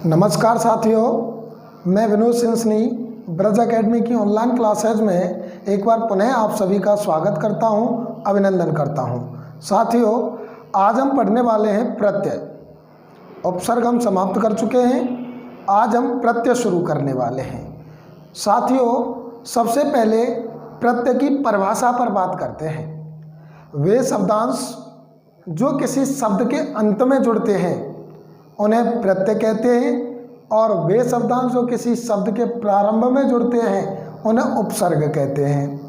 नमस्कार साथियों, मैं विनोद सिंसनी ब्रज एकेडमी की ऑनलाइन क्लासेज में एक बार पुनः आप सभी का स्वागत करता हूं, अभिनंदन करता हूं। साथियों, आज हम पढ़ने वाले हैं प्रत्यय। उपसर्ग हम समाप्त कर चुके हैं, आज हम प्रत्यय शुरू करने वाले हैं। साथियों, सबसे पहले प्रत्यय की परिभाषा पर बात करते हैं। वे शब्दांश जो किसी शब्द के अंत में जुड़ते हैं उन्हें प्रत्यय कहते हैं, और वे शब्दांश जो किसी शब्द के प्रारंभ में जुड़ते हैं उन्हें उपसर्ग कहते हैं।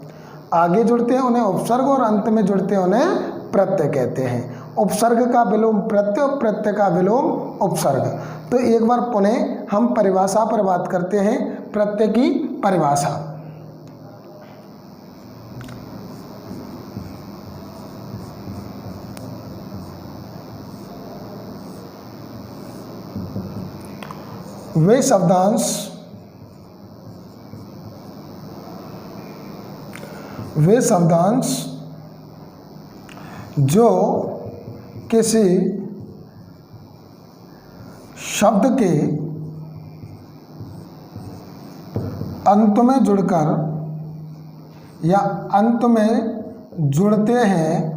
आगे जुड़ते हैं उन्हें उपसर्ग, और अंत में जुड़ते हैं उन्हें प्रत्यय कहते हैं। उपसर्ग का विलोम प्रत्यय, प्रत्यय का विलोम उपसर्ग। तो एक बार पुनः हम परिभाषा पर बात करते हैं। प्रत्यय की परिभाषा। वे शब्दांश जो किसी शब्द के अंत में जुड़कर या अंत में जुड़ते हैं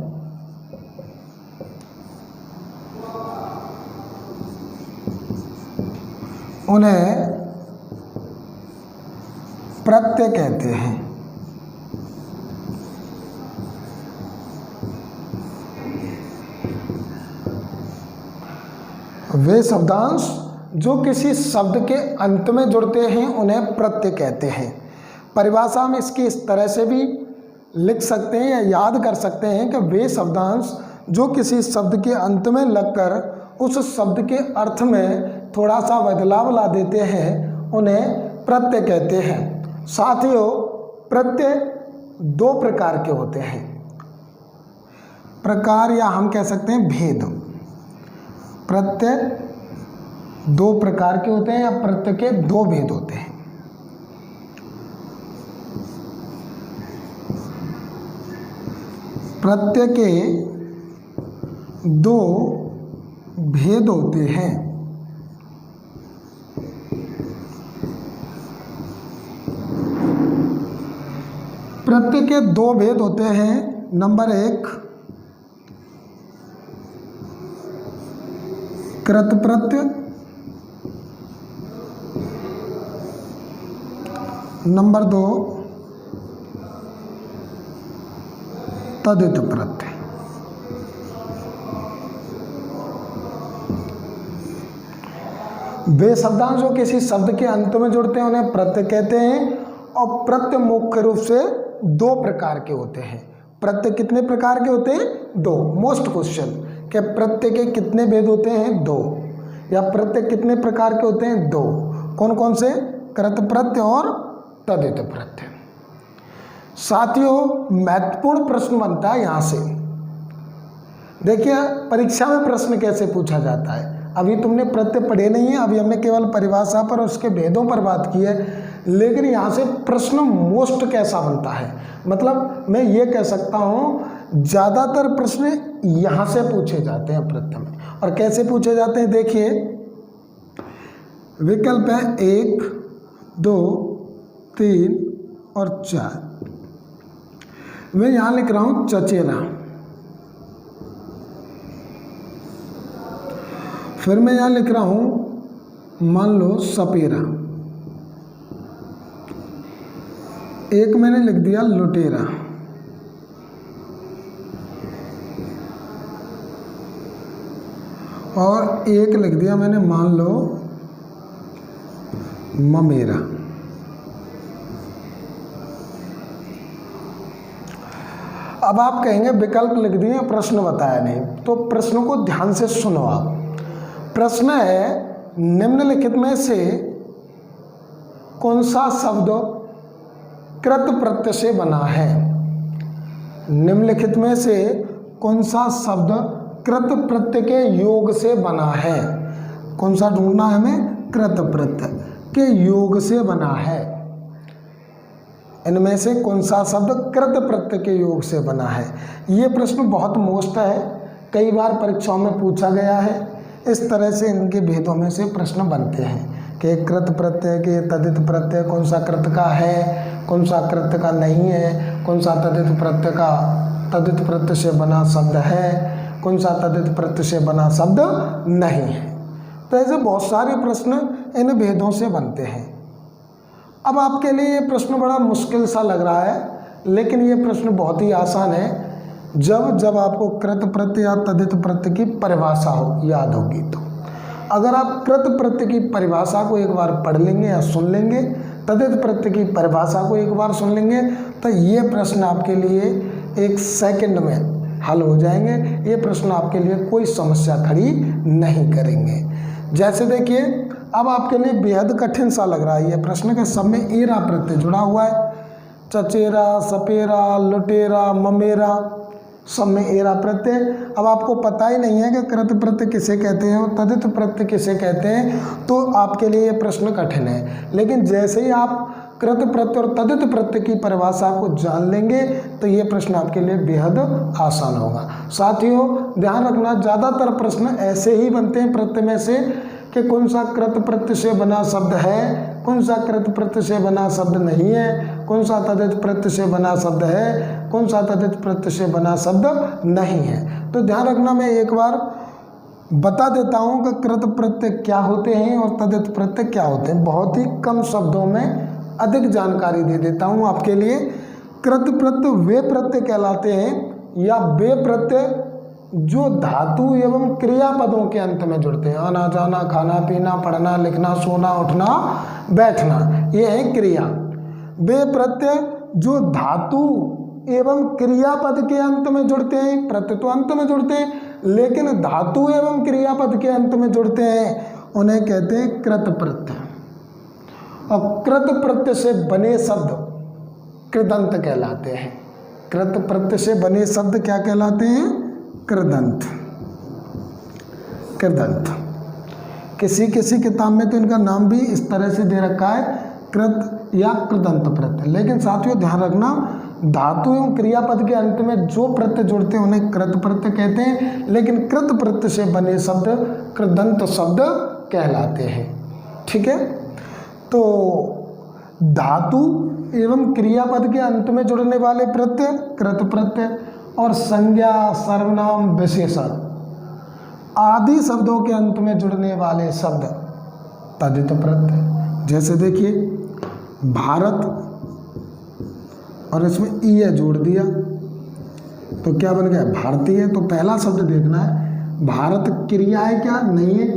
उन्हें प्रत्यय कहते हैं। वे शब्दांश जो किसी शब्द के अंत में जुड़ते हैं उन्हें प्रत्यय कहते हैं। परिभाषा में इसकी इस तरह से भी लिख सकते हैं या याद कर सकते हैं कि वे शब्दांश जो किसी शब्द के अंत में लगकर उस शब्द के अर्थ में थोड़ा सा बदलाव ला देते हैं उन्हें प्रत्यय कहते हैं। साथियों, प्रत्यय दो प्रकार के होते हैं। प्रकार या हम कह सकते हैं भेद। प्रत्यय दो प्रकार के होते हैं या प्रत्यय के दो भेद होते हैं। प्रत्यय के दो भेद होते हैं। प्रत्यय के दो भेद होते हैं। नंबर एक, कृत प्रत्यय। नंबर दो, तदित प्रत्यय। वे शब्दांश जो किसी शब्द के अंत में जुड़ते हैं उन्हें प्रत्यय कहते हैं। और प्रत्यय मुख्य रूप से दो प्रकार के होते हैं। प्रत्यय कितने प्रकार के होते हैं? दो। मोस्ट क्वेश्चन कि प्रत्यय के कितने भेद होते हैं? दो। या प्रत्यय कितने प्रकार के होते हैं? दो। कौन कौन से? कृत प्रत्यय और तदित प्रत्यय। साथियों, महत्वपूर्ण प्रश्न बनता है यहाँ से। देखिए, परीक्षा में प्रश्न कैसे पूछा जाता है। अभी तुमने प्रत्यय पढ़े नहीं है, अभी हमने केवल परिभाषा पर उसके भेदों पर बात की है। लेकिन यहाँ से प्रश्न मोस्ट कैसा बनता है, मतलब मैं ये कह सकता हूँ ज़्यादातर प्रश्न यहाँ से पूछे जाते हैं प्रत्यय में। और कैसे पूछे जाते हैं? देखिए, विकल्प है 1, 2, 3 और 4। मैं यहाँ लिख रहा हूँ चचेरा। फिर मैं यहाँ लिख रहा हूँ मान लो सपेरा। एक मैंने लिख दिया लुटेरा। और एक लिख दिया मैंने मान लो ममेरा। अब आप कहेंगे विकल्प लिख दिए, प्रश्न बताया नहीं। तो प्रश्न को ध्यान से सुनो आप। प्रश्न है, निम्नलिखित में से कौन सा शब्द कृत प्रत्यय से बना है? निम्नलिखित में से कौन सा शब्द कृत प्रत्यय के योग से बना है? कौन सा ढूंढना है हमें? कृत प्रत्यय के योग से बना है। इनमें से कौन सा शब्द कृत प्रत्यय के योग से बना है? ये प्रश्न बहुत मोस्ट है, कई बार परीक्षाओं में पूछा गया है। इस तरह से इनके भेदों में से प्रश्न बनते हैं कि कृत प्रत्यय के तदित प्रत्यय कौन सा कृत का है, कौन सा कृत का नहीं है, कौन सा तदित प्रत्यय का तदित प्रत्यय से बना शब्द है, कौन सा तदित प्रत्यय से बना शब्द नहीं है। तो ऐसे बहुत सारे प्रश्न इन भेदों से बनते हैं। अब आपके लिए ये प्रश्न बड़ा मुश्किल सा लग रहा है, लेकिन ये प्रश्न बहुत ही आसान है जब आपको कृत प्रत्यय या तदित प्रत्यय की परिभाषा याद होगी। तो अगर आप कृत प्रत्यय की परिभाषा को एक बार पढ़ लेंगे या सुन लेंगे, तदित प्रत्यय की परिभाषा को एक बार सुन लेंगे, तो ये प्रश्न आपके लिए 1 सेकंड में हल हो जाएंगे। ये प्रश्न आपके लिए कोई समस्या खड़ी नहीं करेंगे। जैसे देखिए, अब आपके लिए बेहद कठिन सा लग रहा है ये प्रश्न के सब में एरा प्रत्यय जुड़ा हुआ है। चचेरा, सपेरा, लुटेरा, ममेरा, सब में एरा प्रत्यय। अब आपको पता ही नहीं है कि कृत प्रत्यय किसे कहते हैं और तदित प्रत्यय किसे कहते हैं, तो आपके लिए ये प्रश्न कठिन है। लेकिन जैसे ही आप कृत प्रत्यय और तदित प्रत्यय की परिभाषा को जान लेंगे तो ये प्रश्न आपके लिए बेहद आसान होगा। साथियों, ध्यान रखना, ज़्यादातर प्रश्न ऐसे ही बनते हैं प्रत्यय में से कि कौन सा कृत प्रत्यय से बना शब्द है, कौन सा कृत प्रत्यय से बना शब्द नहीं है, कौन सा तदित प्रत्यय से बना शब्द है, कौन सा तदित प्रत्यय से बना शब्द नहीं है। तो ध्यान रखना, मैं एक बार बता देता हूँ कि कृत प्रत्यय क्या होते हैं और तदित प्रत्यय क्या होते हैं। बहुत ही कम शब्दों में अधिक जानकारी दे देता हूँ आपके लिए। कृत प्रत्यय वे प्रत्यय कहलाते हैं या वे प्रत्यय जो धातु एवं क्रियापदों के अंत में जुड़ते हैं। आना जाना, खाना पीना, पढ़ना लिखना, सोना उठना बैठना, ये है क्रिया। वे प्रत्यय जो धातु एवं क्रियापद के अंत में जुड़ते हैं। प्रत्यय तो अंत में जुड़ते हैं, लेकिन धातु एवं क्रियापद के अंत में जुड़ते हैं, उन्हें कहते हैं कृत प्रत्यय। और कृत प्रत्यय से बने शब्द कृदंत कहलाते हैं। कृत प्रत्यय से बने शब्द क्या कहलाते हैं? कृदंत। कृदंत। किसी किसी किताब में तो इनका नाम भी इस तरह से दे रखा है, कृत या कृदंत प्रत्यय। लेकिन साथियों ध्यान रखना, धातु एवं क्रियापद के अंत में जो प्रत्यय जुड़ते हैं उन्हें कृत प्रत्यय कहते हैं, लेकिन कृत प्रत्यय से बने शब्द कृदंत शब्द कहलाते हैं। ठीक है, तो धातु एवं क्रियापद के अंत में जुड़ने वाले प्रत्यय कृत प्रत्यय और संज्ञा, सर्वनाम, विशेषण आदि शब्दों के अंत में जुड़ने वाले शब्द तदित प्रत्यय। जैसे देखिए, भारत और इसमें ई जोड़ दिया तो क्या बन गया? भारतीय। तो पहला शब्द देखना है, भारत क्रिया है क्या? नहीं है।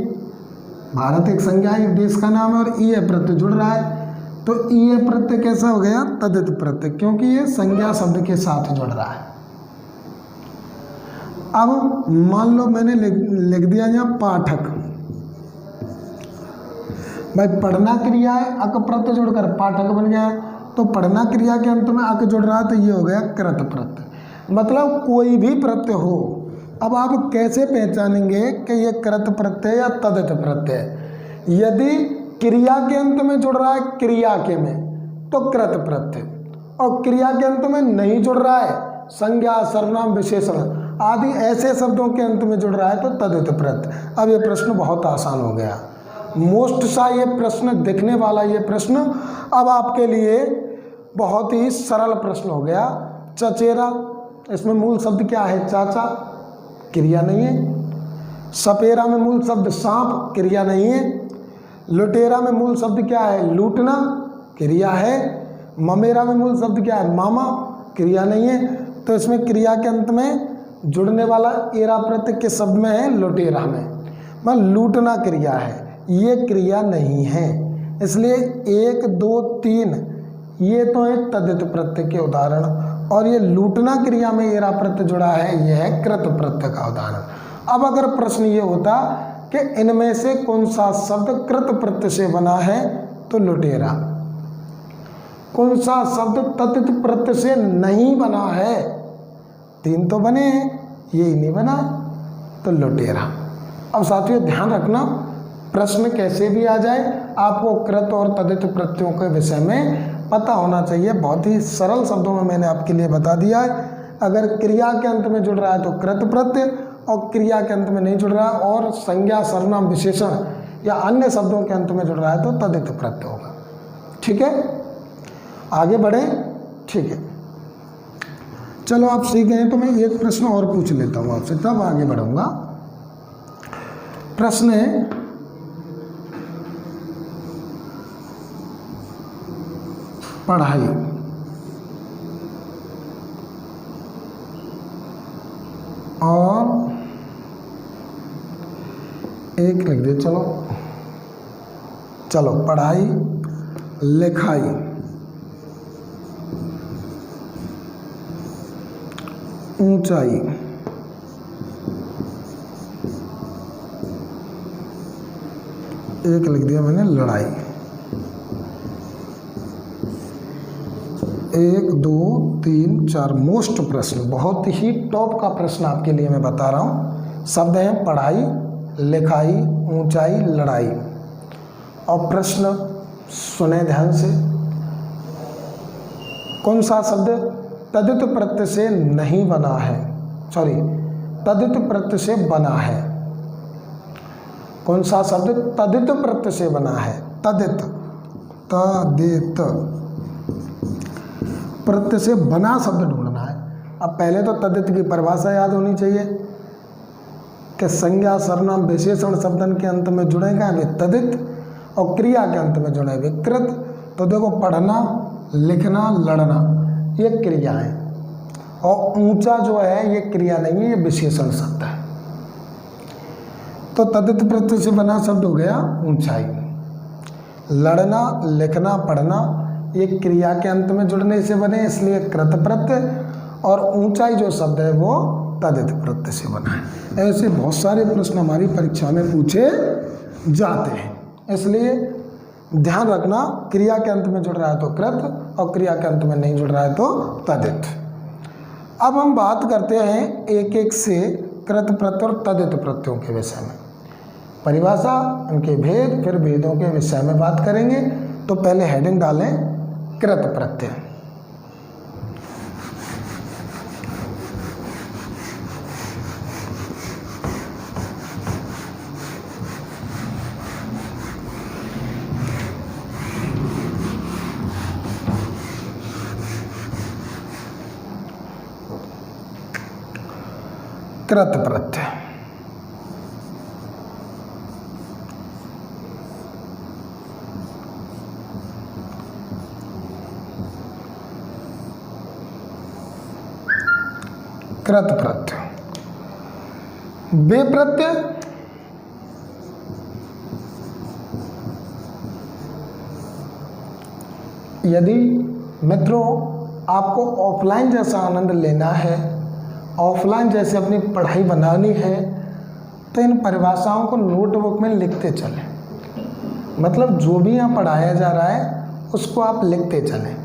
भारत एक संज्ञा है, देश का नाम है, और ई प्रत्यय जुड़ रहा है, तो ई प्रत्यय कैसा हो गया? तदित प्रत्यय, क्योंकि ये संज्ञा शब्द के साथ जुड़ रहा है। अब मान लो मैंने लिख दिया यहाँ पाठक। भाई पढ़ना क्रिया है, अक प्रत्यय जुड़कर पाठक बन गया, तो पढ़ना क्रिया के अंत में अक जुड़ रहा है, तो ये हो गया कृत प्रत्यय। मतलब कोई भी प्रत्यय हो, अब आप कैसे पहचानेंगे कि ये कृत प्रत्यय या तदित प्रत्यय? यदि क्रिया के अंत में जुड़ रहा है, क्रिया के में, तो कृत प्रत्यय, और क्रिया के अंत में नहीं जुड़ रहा है, संज्ञा, सर्वनाम, विशेषण आदि ऐसे शब्दों के अंत में जुड़ रहा है, तो तदित प्रत्यय। अब ये प्रश्न बहुत आसान हो गया, मोस्ट सा ये प्रश्न दिखने वाला ये प्रश्न अब आपके लिए बहुत ही सरल प्रश्न हो गया। चचेरा, इसमें मूल शब्द क्या है? चाचा, क्रिया नहीं है। सपेरा में मूल शब्द सांप, क्रिया नहीं है। लुटेरा में मूल शब्द क्या है? लूटना, क्रिया है। ममेरा में मूल शब्द क्या है? मामा, क्रिया नहीं है। तो इसमें क्रिया के अंत में जुड़ने वाला एरा प्रत्यय के शब्द में है लुटेरा में, मतलब लूटना क्रिया है, ये क्रिया नहीं है। इसलिए 1, 2, 3 ये तो है तदित प्रत्यय के उदाहरण, और ये लूटना क्रिया में एरा प्रत्यय जुड़ा है, यह है कृत प्रत्यय का उदाहरण। अब अगर प्रश्न ये होता कि इनमें से कौन सा शब्द कृत प्रत्यय से बना है, तो लुटेरा। कौन सा शब्द तदित प्रत्यय से नहीं बना है? 3 तो बने हैं, यही नहीं बना, तो लुटेरा। अब साथियों ध्यान रखना, प्रश्न कैसे भी आ जाए, आपको कृत और तदित प्रत्ययों के विषय में पता होना चाहिए। बहुत ही सरल शब्दों में मैंने आपके लिए बता दिया है। अगर क्रिया के अंत में जुड़ रहा है तो कृत प्रत्यय, और क्रिया के अंत में नहीं जुड़ रहा है और संज्ञा सर्वनाम विशेषण या अन्य शब्दों के अंत में जुड़ रहा है तो तदित प्रत्यय होगा। ठीक है, आगे बढ़े। ठीक है, चलो आप सीख गए तो मैं एक प्रश्न और पूछ लेता हूँ आपसे, तब आगे बढ़ूंगा। प्रश्न है, पढ़ाई और एक लिख दे, चलो पढ़ाई लिखाई ऊंचाई एक लिख दिया मैंने लड़ाई। 1 2 3 4 मोस्ट प्रश्न, बहुत ही टॉप का प्रश्न आपके लिए मैं बता रहा हूँ। शब्द हैं पढ़ाई लिखाई ऊंचाई लड़ाई। और प्रश्न सुने ध्यान से। कौन सा शब्द तदित प्रत्यय से नहीं बना है, सॉरी तदित प्रत्यय से बना है? कौन सा शब्द तदित प्रत्यय से बना है? तदित प्रत्यय से बना शब्द ढूंढना है। अब पहले तो तदित की परिभाषा याद होनी चाहिए कि संज्ञा सर्वनाम विशेषण शब्दन के अंत में जुड़ेगा वे तदित और क्रिया के अंत में जुड़े वे कृत। तो देखो पढ़ना लिखना लड़ना ये क्रिया है और ऊंचा जो है ये क्रिया नहीं है, ये विशेषण शब्द है। तो तदित प्रत्यय से बना शब्द हो गया ऊंचाई। लड़ना लिखना पढ़ना ये क्रिया के अंत में जुड़ने से बने इसलिए कृत प्रत्यय, और ऊंचाई जो शब्द है वो तदित प्रत्यय से बना है। ऐसे बहुत सारे प्रश्न हमारी परीक्षा में पूछे जाते हैं, इसलिए ध्यान रखना क्रिया के अंत में जुड़ रहा है तो कृत और क्रिया के अंत में नहीं जुड़ रहा है तो तदित। अब हम बात करते हैं एक एक से कृत प्रत्यय और तदित प्रत्ययों के विषय में, परिभाषा उनके भेद, फिर भेदों के विषय में बात करेंगे। तो पहले हेडिंग डालें कृत प्रत्यय। कृत प्रत्यय कृत प्रत्यय बे प्रत्यय यदि मित्रों आपको ऑफलाइन जैसा आनंद लेना है, ऑफलाइन जैसे अपनी पढ़ाई बनानी है, तो इन परिभाषाओं को नोटबुक में लिखते चलें। मतलब जो भी यहाँ पढ़ाया जा रहा है उसको आप लिखते चलें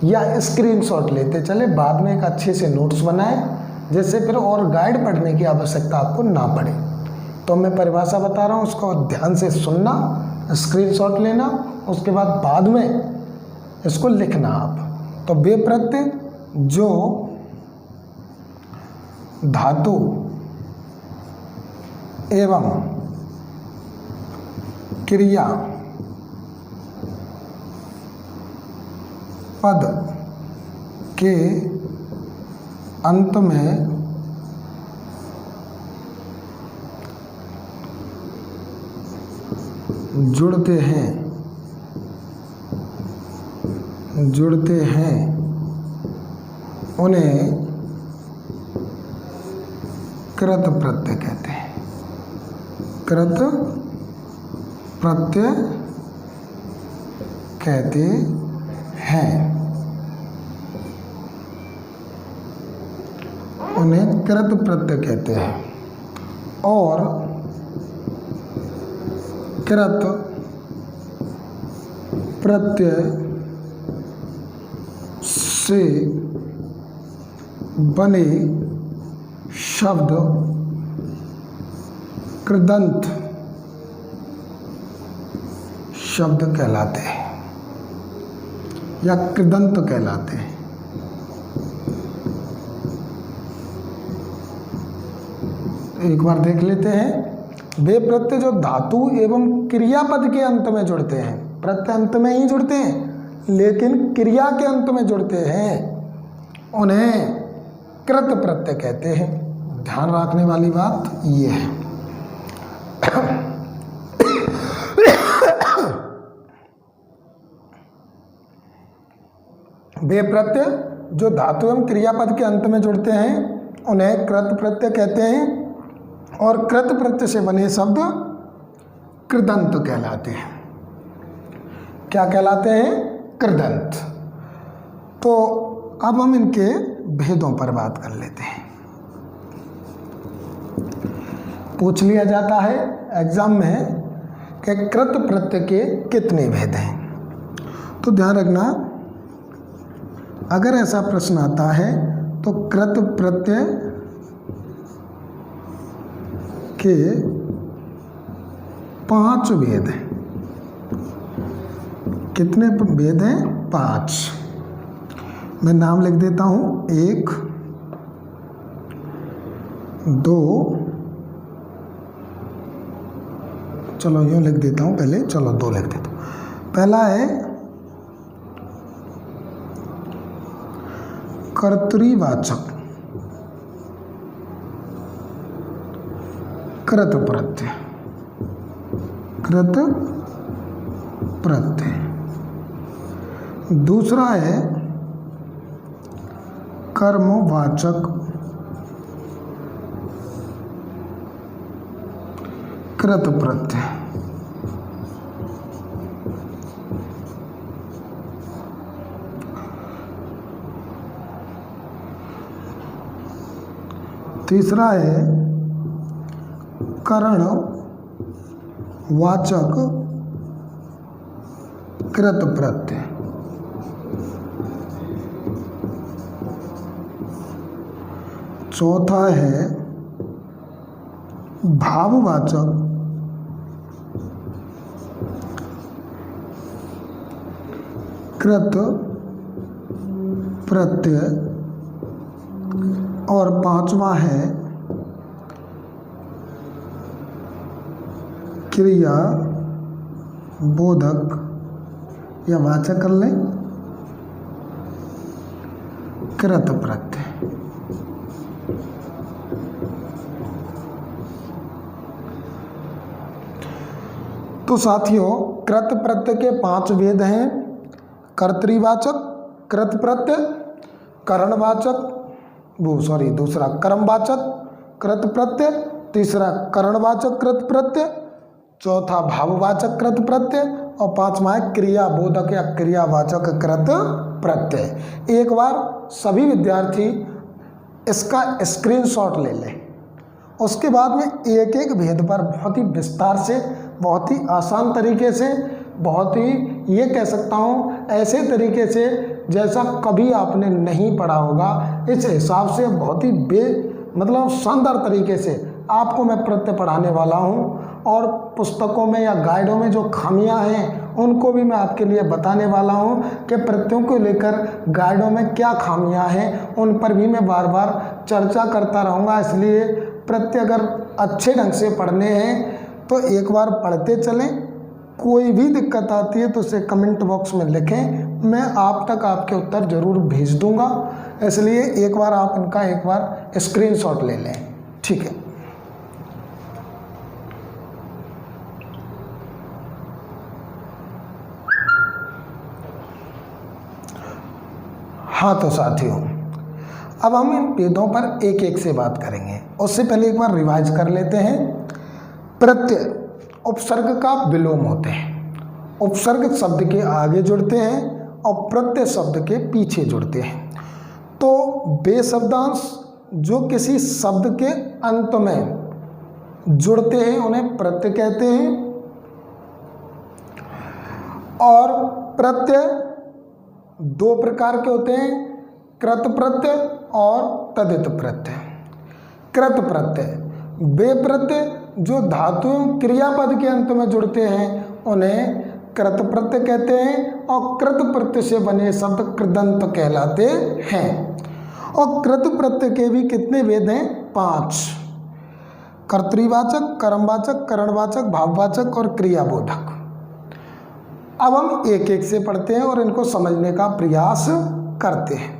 या स्क्रीनशॉट लेते चले, बाद में एक अच्छे से नोट्स बनाएं जिससे फिर और गाइड पढ़ने की आवश्यकता आपको ना पड़े। तो मैं परिभाषा बता रहा हूँ, उसको ध्यान से सुनना, स्क्रीनशॉट लेना, उसके बाद में इसको लिखना आप। तो बे प्रत्यय जो धातु एवं क्रिया पद के अंत में जुड़ते हैं उन्हें कृत प्रत्यय कहते हैं। कृत प्रत्यय कहते हैं, उन्हें कृत प्रत्यय कहते हैं। और कृत प्रत्यय से बने शब्द कृदंत शब्द कहलाते हैं या कृदंत कहलाते हैं। एक बार देख लेते हैं। वे प्रत्यय जो धातु एवं क्रियापद के अंत में जुड़ते हैं, प्रत्यय अंत में ही जुड़ते हैं लेकिन क्रिया के अंत में जुड़ते हैं, उन्हें कृत प्रत्यय कहते हैं। ध्यान रखने वाली बात ये है। वे प्रत्यय जो धातु एवं क्रियापद के अंत में जुड़ते हैं उन्हें कृत प्रत्यय कहते हैं और कृत प्रत्यय से बने शब्द कृदंत कहलाते हैं। क्या कहलाते हैं? कृदंत। तो अब हम इनके भेदों पर बात कर लेते हैं। पूछ लिया जाता है एग्जाम में कि कृत प्रत्यय के कितने भेद हैं। तो ध्यान रखना, अगर ऐसा प्रश्न आता है तो कृत प्रत्यय के 5 भेद हैं। कितने भेद हैं? 5। मैं नाम लिख देता हूं। 1, 2, चलो यूँ लिख देता हूं पहले, चलो 2 लिख देता हूं। पहला है कर्तृवाचक कृत प्रत्यय, कृत प्रत्यय। दूसरा है कर्मवाचक कृत प्रत्यय। तीसरा है करणवाचक कृत प्रत्यय। चौथा है भाववाचक कृत प्रत्यय और 5वां है क्रिया बोधक या वाचक कर लें कृत प्रत्यय। तो साथियों, कृत प्रत्यय के 5 भेद हैं। कर्तृवाचक कृत प्रत्यय, करणवाचक दूसरा कर्मवाचक कृत प्रत्यय, तीसरा करणवाचक कृत प्रत्यय, चौथा भाववाचक कृत प्रत्यय और 5वां है क्रियाबोधक या क्रियावाचक कृत प्रत्यय। एक बार सभी विद्यार्थी इसका स्क्रीनशॉट ले लें। उसके बाद में एक एक भेद पर बहुत ही विस्तार से, बहुत ही आसान तरीके से, बहुत ही ये कह सकता हूँ ऐसे तरीके से जैसा कभी आपने नहीं पढ़ा होगा, इस हिसाब से बहुत ही मतलब शानदार तरीके से आपको मैं प्रत्यय पढ़ाने वाला हूँ। और पुस्तकों में या गाइडों में जो खामियां हैं उनको भी मैं आपके लिए बताने वाला हूँ कि प्रत्ययों को लेकर गाइडों में क्या खामियां हैं, उन पर भी मैं बार बार चर्चा करता रहूँगा। इसलिए प्रत्यय अगर अच्छे ढंग से पढ़ने हैं तो एक बार पढ़ते चलें। कोई भी दिक्कत आती है तो उसे कमेंट बॉक्स में लिखें, मैं आप तक आपके उत्तर ज़रूर भेज दूंगा। इसलिए एक बार आप इनका एक बार स्क्रीनशॉट ले लें, ठीक है। हाँ तो साथियों, अब हम इन भेदों पर एक एक से बात करेंगे। उससे पहले एक बार रिवाइज कर लेते हैं। प्रत्यय उपसर्ग का विलोम होते हैं। उपसर्ग शब्द के आगे जुड़ते हैं और प्रत्यय शब्द के पीछे जुड़ते हैं। तो वे शब्दांश जो किसी शब्द के अंत में जुड़ते हैं उन्हें प्रत्यय कहते हैं। और प्रत्यय 2 प्रकार के होते हैं, कृत प्रत्यय और तदित प्रत्यय। कृत प्रत्यय वे प्रत्यय जो धातु क्रियापद के अंत में जुड़ते हैं उन्हें कृत प्रत्यय कहते हैं और कृत प्रत्यय से बने शब्द कृदंत कहलाते हैं। और कृत प्रत्यय के भी कितने भेद हैं? 5। कर्तृवाचक, कर्मवाचक, करणवाचक, भाववाचक और क्रियाबोधक। अब हम एक एक से पढ़ते हैं और इनको समझने का प्रयास करते हैं।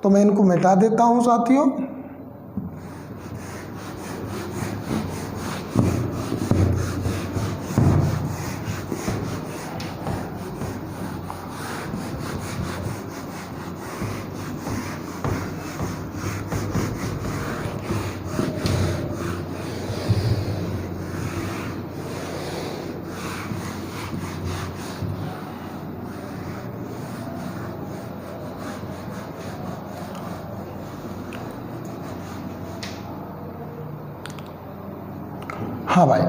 तो मैं इनको मिटा देता हूं साथियों। हाँ भाई,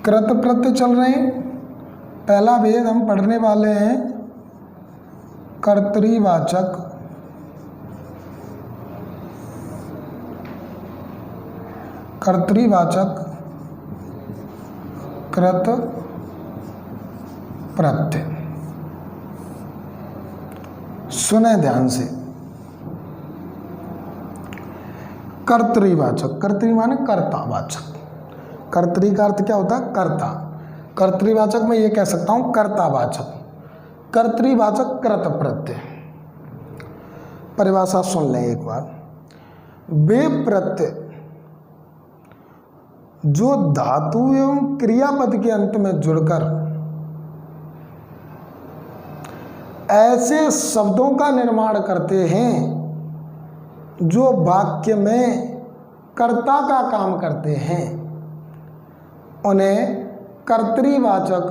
कृत प्रत्यय चल रहे हैं। पहला भेद हम पढ़ने वाले हैं कर्तृवाचक, कर्तृवाचक कृत प्रत्यय। सुने ध्यान से। कर्तृवाचक, कर्तृ माने कर्तावाचक। कर्तृ का अर्थ क्या होता है? कर्ता। कर्तृवाचक में ये कह सकता हूं कर्तावाचक। कर्तृवाचक कृत प्रत्यय। परिभाषा सुन लें एक बार। वे प्रत्यय जो धातु एवं क्रियापद के अंत में जुड़कर ऐसे शब्दों का निर्माण करते हैं जो वाक्य में कर्ता का काम करते हैं, उन्हें कर्तृवाचक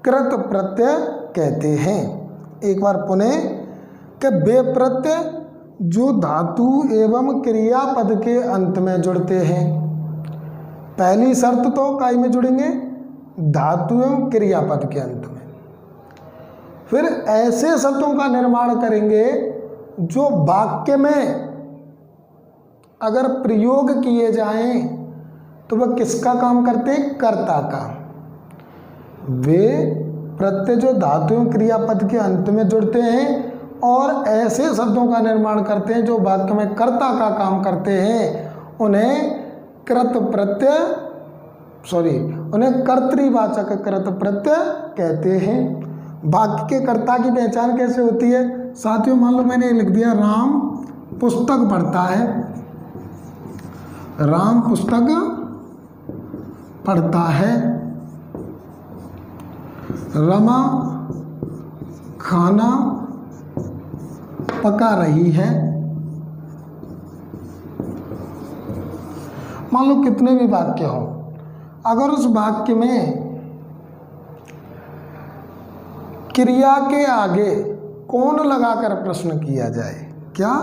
कृत प्रत्यय कहते हैं। एक बार पुनः कि वे प्रत्यय जो धातु एवं क्रियापद के अंत में जुड़ते हैं। पहली शर्त तो काय में जुड़ेंगे? धातु एवं क्रियापद के अंत में। फिर ऐसे शब्दों का निर्माण करेंगे जो वाक्य में अगर प्रयोग किए जाएं तो वह किसका काम करते हैं? कर्ता का। वे प्रत्यय जो धातु एवं क्रियापद के अंत में जुड़ते हैं और ऐसे शब्दों का निर्माण करते हैं जो वाक्य में कर्ता का काम करते हैं, उन्हें कृत प्रत्यय उन्हें कर्तृवाचक कृत प्रत्यय कहते हैं। वाक्य के कर्ता की पहचान कैसे होती है साथियों? मान लो मैंने लिख दिया राम पुस्तक पढ़ता है। राम पुस्तक पढ़ता है। रमा खाना पका रही है। मान लो कितने भी वाक्य हो, अगर उस वाक्य में क्रिया के आगे कौन लगाकर प्रश्न किया जाए, क्या?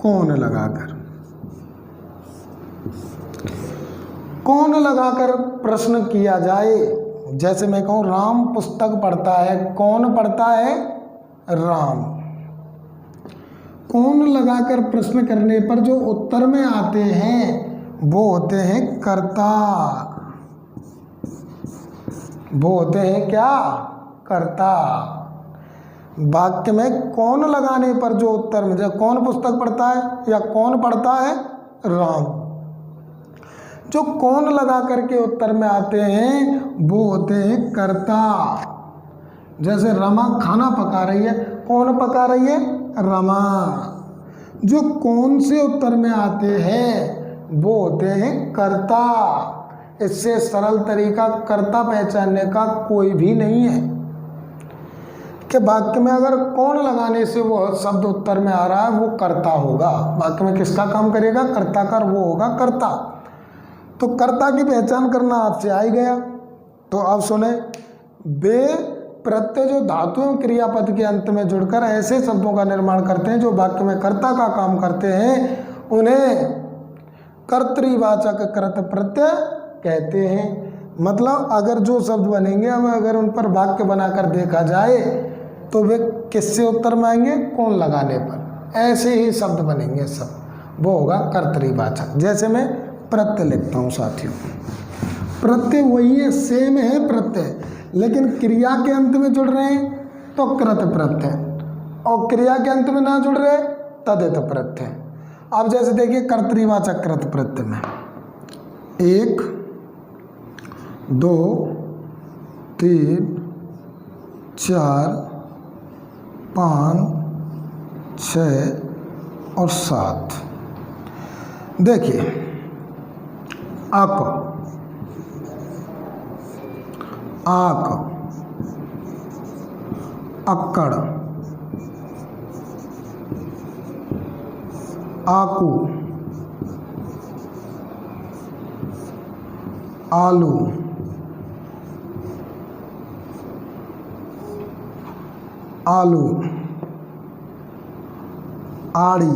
कौन लगाकर, कौन लगाकर प्रश्न किया जाए। जैसे मैं कहूं राम पुस्तक पढ़ता है, कौन पढ़ता है? राम। कौन लगाकर प्रश्न करने पर जो उत्तर में आते हैं वो होते हैं कर्ता। वो होते हैं क्या? कर्ता। वाक्य में कौन लगाने पर जो उत्तर में, जब कौन पुस्तक पढ़ता है या कौन पढ़ता है? राम। जो कौन लगा करके उत्तर में आते हैं वो होते हैं कर्ता। जैसे रमा खाना पका रही है, कौन पका रही है? रमा। जो कौन से उत्तर में आते हैं वो होते हैं कर्ता। इससे सरल तरीका कर्ता पहचानने का कोई भी नहीं है कि वाक्य में अगर कौन लगाने से वो शब्द उत्तर में आ रहा है वो कर्ता होगा। वाक्य में किसका काम करेगा? कर्ता का, वो होगा कर्ता। तो कर्ता की पहचान करना आपसे आ ही गया। तो अब सुने, वे प्रत्यय जो धातु एवं क्रियापद के अंत में जुड़कर ऐसे शब्दों का निर्माण करते हैं जो वाक्य में कर्ता का काम करते हैं, उन्हें कर्तृवाचक कृत प्रत्यय कहते हैं। मतलब अगर जो शब्द बनेंगे, अब अगर उन पर वाक्य बनाकर देखा जाए तो वे किससे उत्तर में आएंगे? कौन लगाने पर। ऐसे ही शब्द बनेंगे सब, वो होगा कर्तृवाचक। जैसे मैं प्रत्यय लिखता हूँ साथियों, प्रत्यय वही है, सेम है प्रत्यय, लेकिन क्रिया के अंत में जुड़ रहे हैं तो कृत प्रत्यय, और क्रिया के अंत में ना जुड़ रहे तदित प्रत्यय। अब जैसे देखिए कर्तृवाचक कृत प्रत्यय में 1 2 3 4 5 6 और 7। देखिए अक, आक, अक्कड़, आकू, आलू, आलू, आड़ी,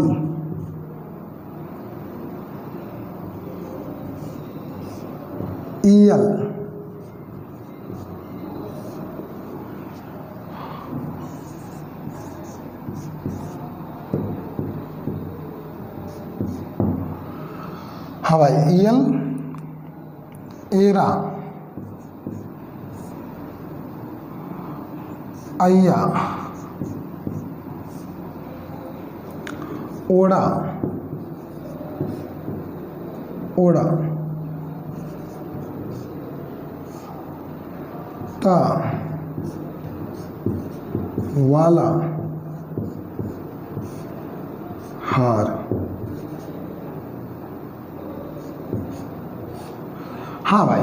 ईयल, हाँ भाई, ईयल, एरा, अय्या, ओड़ा, ओड़ा, ता, वाला, हार। हाँ भाई,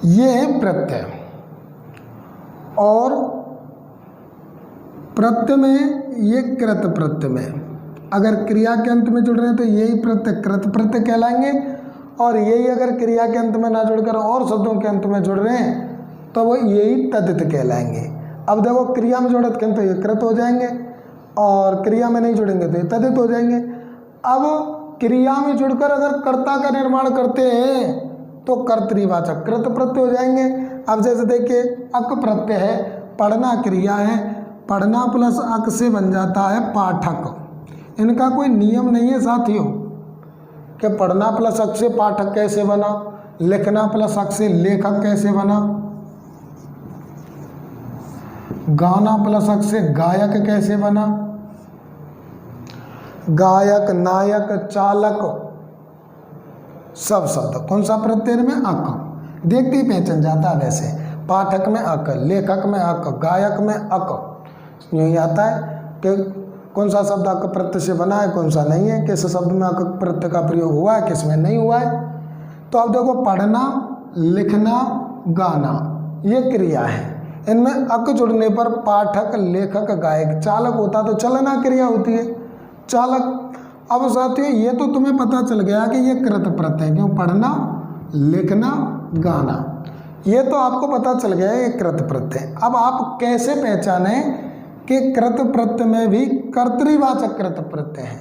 ये है प्रत्यय। और प्रत्यय में ये कृत प्रत्यय में अगर क्रिया के अंत में जुड़ रहे हैं तो यही प्रत्यय कृत प्रत्यय कहलाएंगे, और यही अगर क्रिया के अंत में ना जुड़कर और शब्दों के अंत में जुड़ रहे हैं तो वो यही तदित कहलाएंगे। अब देखो क्रिया में जुड़त के तो ये कृत हो जाएंगे, और क्रिया में नहीं जुड़ेंगे तो ये तदित हो जाएंगे। अब क्रिया में जुड़कर अगर कर्ता का निर्माण करते हैं तो कर्तृवाचक कृत प्रत्यय हो जाएंगे। अब जैसे देखिए अक प्रत्यय है, पढ़ना क्रिया है, पढ़ना प्लस अक से बन जाता है पाठक। इनका कोई नियम नहीं है साथियों कि पढ़ना प्लस अक से पाठक कैसे बना, लिखना प्लस अक से लेखक कैसे बना, गाना प्लस अक से गायक कैसे बना, गायक, नायक, चालक, सब शब्द कौन सा प्रत्यय में अक, देखते ही पहचान जाता है। वैसे पाठक में अक, लेखक में अक, गायक में अक, यही आता है कि कौन सा शब्द अक प्रत्यय से बना है, कौन सा नहीं है, किस शब्द में अक प्रत्यय का प्रयोग हुआ है, किस में नहीं हुआ है। तो अब देखो पढ़ना, लिखना, गाना ये क्रिया है, इनमें अक जुड़ने पर पाठक, लेखक, गायक, चालक होता तो चलना क्रिया होती है, चालक। अब साथियों ये तो तुम्हें पता चल गया कि ये कृत प्रत्यय है, क्यों पढ़ना, लिखना, गाना, ये तो आपको पता चल गया ये कृत प्रत्यय। अब आप कैसे पहचाने कि कृत प्रत्यय में भी कर्तृवाचक कृत प्रत्यय है?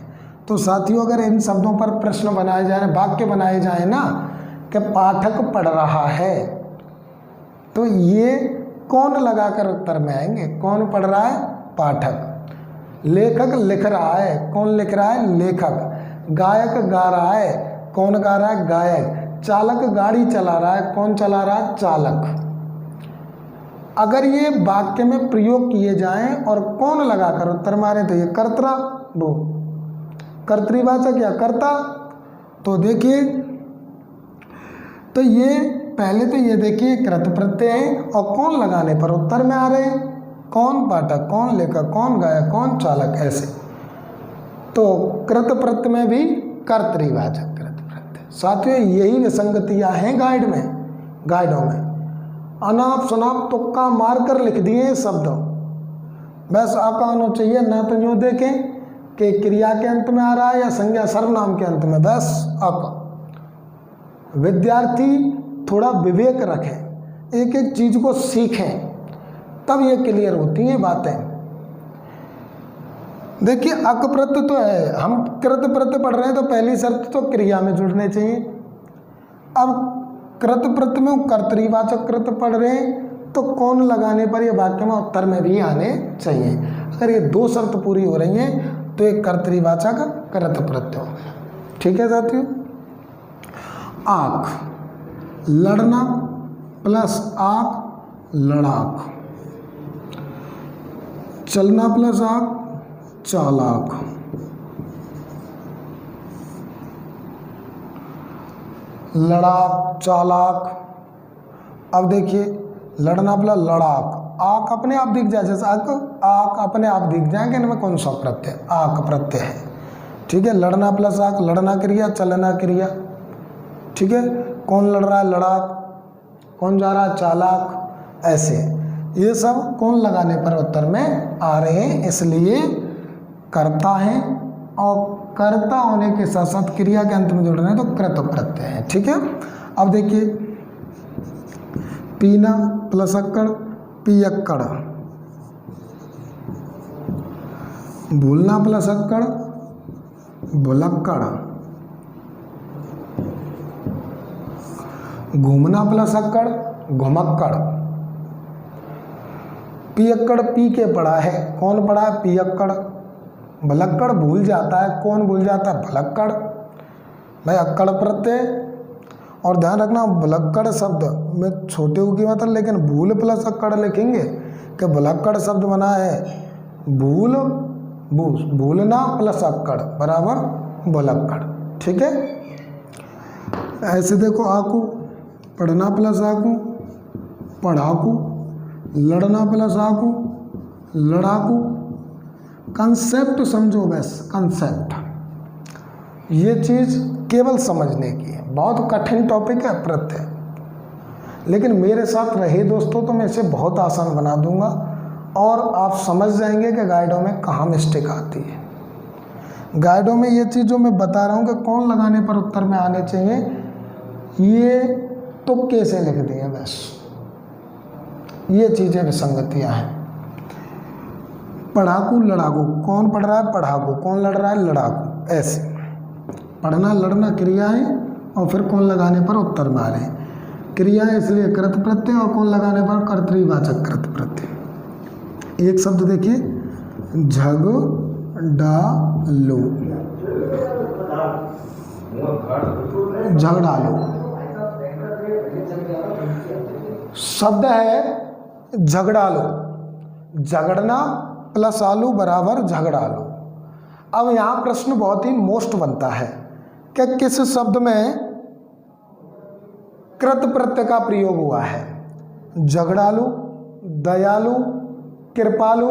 तो साथियों अगर इन शब्दों पर प्रश्न बनाए जाए, वाक्य बनाए जाए ना कि पाठक पढ़ रहा है, तो ये कौन लगाकर उत्तर में आएंगे? कौन पढ़ रहा है? पाठक। लेखक लिख रहा है, कौन लिख रहा है? लेखक। गायक गा रहा है, कौन गा रहा है? गायक। चालक गाड़ी चला रहा है, कौन चला रहा है? चालक। अगर ये वाक्य में प्रयोग किए जाएं और कौन लगाकर उत्तर मारे तो ये कर्ता, वो कर्तृवाचक या कर्ता। तो देखिए, तो ये पहले तो ये देखिए कृत प्रत्यय है और कौन लगाने पर उत्तर में आ रहे हैं, कौन पाठक, कौन लेखक, कौन गायक, कौन चालक, ऐसे। तो कृत प्रत्यय में भी कर्तृवाचक कृत प्रत्यय। साथियों यही विसंगतियां हैं गाइडों में। अनाप शनाप तुक्का मारकर लिख दिए शब्द, बस अका होना चाहिए, ना तो यूँ देखें कि क्रिया के अंत में आ रहा है या संज्ञा सर्वनाम के अंत में, बस अक। विद्यार्थी थोड़ा विवेक रखें, एक एक चीज को सीखें, तब ये क्लियर होती हैं बातें। देखिए अक प्रत्यय तो है, हम कृत प्रत्यय पढ़ रहे हैं तो पहली शर्त तो क्रिया में जुड़ने चाहिए। अब कृत प्रत्यय में कर्तृवाचक कृत पढ़ रहे हैं तो कौन लगाने पर ये वाक्य में उत्तर में भी आने चाहिए। अगर ये दो शर्त पूरी हो रही हैं तो एक कर्तृवाचक कृत प्रत्यय हो गया। ठीक है साथियों। आँख, लड़ना प्लस आँख लड़ाक, चलना प्लस आँख चालाक, लड़ाक, चालाक। अब देखिए लड़ना प्लस लड़ाक, आक अपने आप दिख जाए, जैसे आक अपने आप दिख जाएंगे, इनमें कौन सा प्रत्यय, आक प्रत्यय है। ठीक है, लड़ना प्लस आक, लड़ना क्रिया, चलना क्रिया। ठीक है, कौन लड़ रहा है, लड़ाक, कौन जा रहा है, चालाक। ऐसे ये सब कौन लगाने पर उत्तर में आ रहे हैं, इसलिए कर्ता है, और कर्ता होने के साथ साथ क्रिया के अंत में जुड़ रहे हैं तो कृत प्रत्यय है। ठीक है, अब देखिए पीना प्लस अक्कड़, पियक्कड़। भूलना प्लस अक्कड़, भुलक्कड़। घूमना प्लस अक्कड़, घुमक्कड़। पियक्कड़ पी के पढ़ा है, कौन पढ़ा है, पियक्कड़। भुलक्कड़ भूल जाता है, कौन भूल जाता है, भुलक्कड़। भाई अक्कड़ प्रत्यय, और ध्यान रखना भुलक्कड़ शब्द में छोटे ऊ की मतलब, लेकिन भूल प्लस अक्कड़ लिखेंगे कि भुलक्कड़ शब्द बना है भूल, भूलना प्लस अक्कड़ बराबर भुलक्कड़। ठीक है, ऐसे देखो आकू, पढ़ना प्लस आकू, पढ़ाकू। लड़ना प्लस आकू, लड़ाकू। कंसेप्ट समझो बस, कंसेप्ट, ये चीज़ केवल समझने की है, बहुत कठिन टॉपिक है प्रत्यय, लेकिन मेरे साथ रहे दोस्तों तो मैं इसे बहुत आसान बना दूंगा और आप समझ जाएंगे कि गाइडों में कहाँ मिस्टेक आती है। गाइडों में ये चीज़ जो मैं बता रहा हूँ कि कौन लगाने पर उत्तर में आने चाहिए, ये तुक्के से लिख दिए बस, ये चीज़ें विसंगतियाँ हैं। पढ़ाकू लड़ाकू, कौन पढ़ रहा है, पढ़ाकू, कौन लड़ रहा है, लड़ाकू। ऐसे पढ़ना लड़ना क्रियाएं, और फिर कौन लगाने पर उत्तर में आ रहे हैं, क्रियाएं इसलिए कृत प्रत्यय, और कौन लगाने पर कर्तृवाचक कृत प्रत्यय। एक शब्द देखिए झगड़ालू, झगड़ालू शब्द है झगड़ालू, झगड़ना प्लस आलू बराबर झगड़ालू। अब यहाँ प्रश्न बहुत ही मोस्ट बनता है कि किस शब्द में कृत प्रत्यय का प्रयोग हुआ है, झगड़ालू, दयालु, कृपालु,